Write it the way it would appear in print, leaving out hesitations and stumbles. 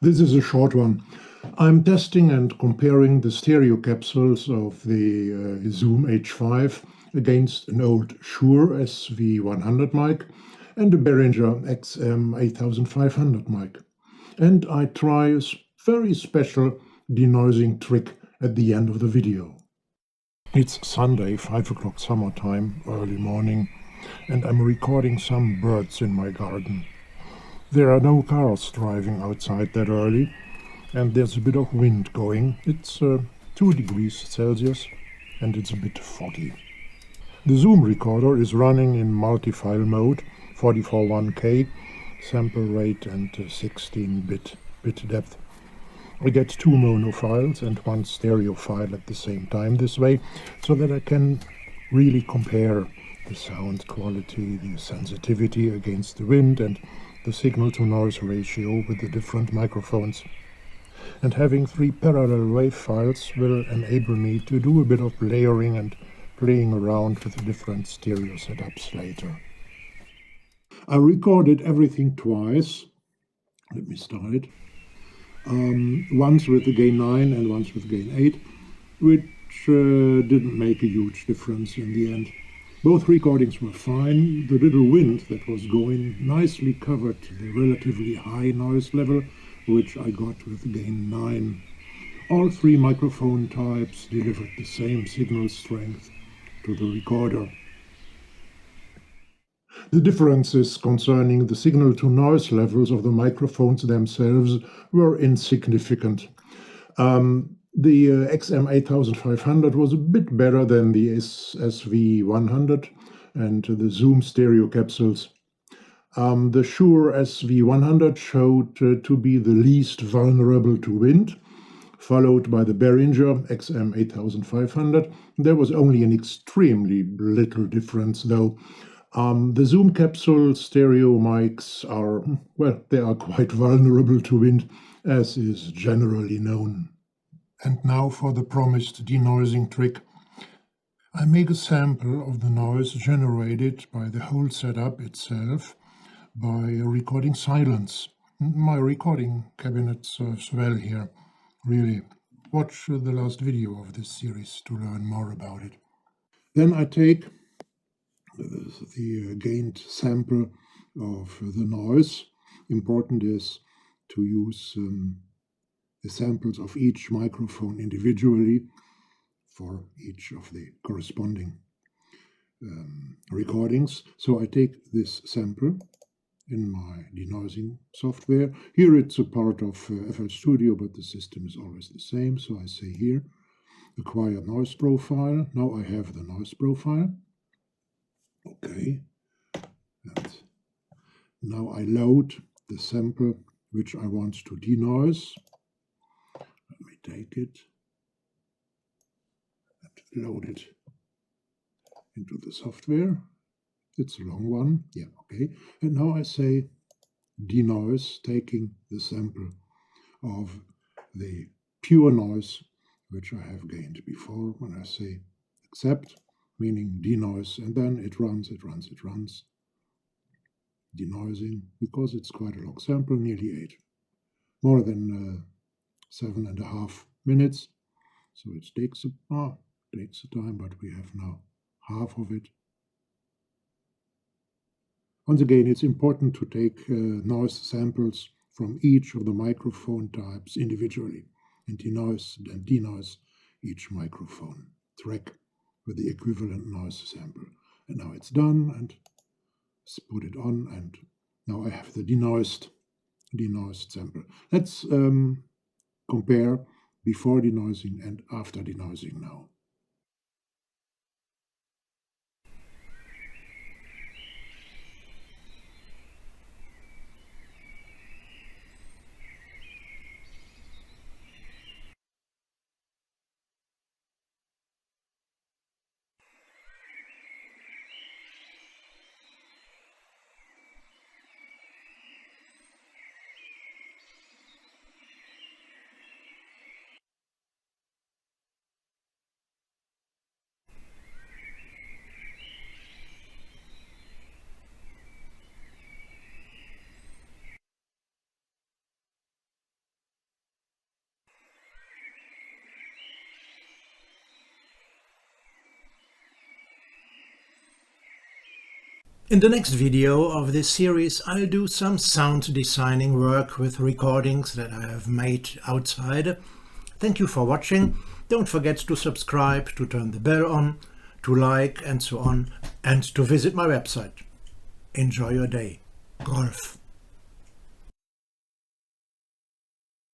This is a short one. I'm testing and comparing the stereo capsules of the Zoom H5 against an old Shure SV100 mic and a Behringer XM8500 mic. And I try a very special denoising trick at the end of the video. It's Sunday, 5 o'clock summertime, early morning, and I'm recording some birds in my garden. There are no cars driving outside that early, and there's a bit of wind going. It's 2 degrees Celsius, and it's a bit foggy. The Zoom recorder is running in multi-file mode, 441K, sample rate and 16-bit bit depth. I get 2 mono files and 1 stereo file at the same time this way, so that I can really compare the sound quality, the sensitivity against the wind, and the signal-to-noise ratio with the different microphones. And having 3 parallel wave files will enable me to do a bit of layering and playing around with the different stereo setups later. I recorded everything twice. Let me start it. Once with the gain 9 and once with gain 8, which didn't make a huge difference in the end. Both recordings were fine. The little wind that was going nicely covered the relatively high noise level, which I got with gain 9. All 3 microphone types delivered the same signal strength to the recorder. The differences concerning the signal-to-noise levels of the microphones themselves were insignificant. The XM8500 was a bit better than the SV100 and the Zoom stereo capsules. The Shure SV100 showed to be the least vulnerable to wind, followed by the Behringer XM8500. There was only an extremely little difference, though. The Zoom capsule stereo mics are, well, they are quite vulnerable to wind, as is generally known. And now for the promised denoising trick. I make a sample of the noise generated by the whole setup itself by recording silence. My recording cabinet serves well here, really. Watch the last video of this series to learn more about it. Then I take the gained sample of the noise. Important is to use the samples of each microphone individually for each of the corresponding recordings. So I take this sample in my denoising software. Here it's a part of FL Studio, but the system is always the same. So I say here, acquire noise profile. Now I have the noise profile. Okay. And now I load the sample which I want to denoise. Let me take it and load it into the software. It's a long one. Yeah, okay. And now I say denoise, taking the sample of the pure noise which I have gained before. When I say accept, meaning denoise, and then it runs. Denoising, because it's quite a long sample, nearly 8. More than 7.5 minutes. So it takes a time, but we have now half of it. Once again, it's important to take noise samples from each of the microphone types individually and denoise each microphone track with the equivalent noise sample. And now it's done, and let's put it on, and now I have the denoised sample. Let's compare before denoising and after denoising now. In the next video of this series, I'll do some sound designing work with recordings that I have made outside. Thank you for watching. Don't forget to subscribe, to turn the bell on, to like and so on, and to visit my website. Enjoy your day. Golf.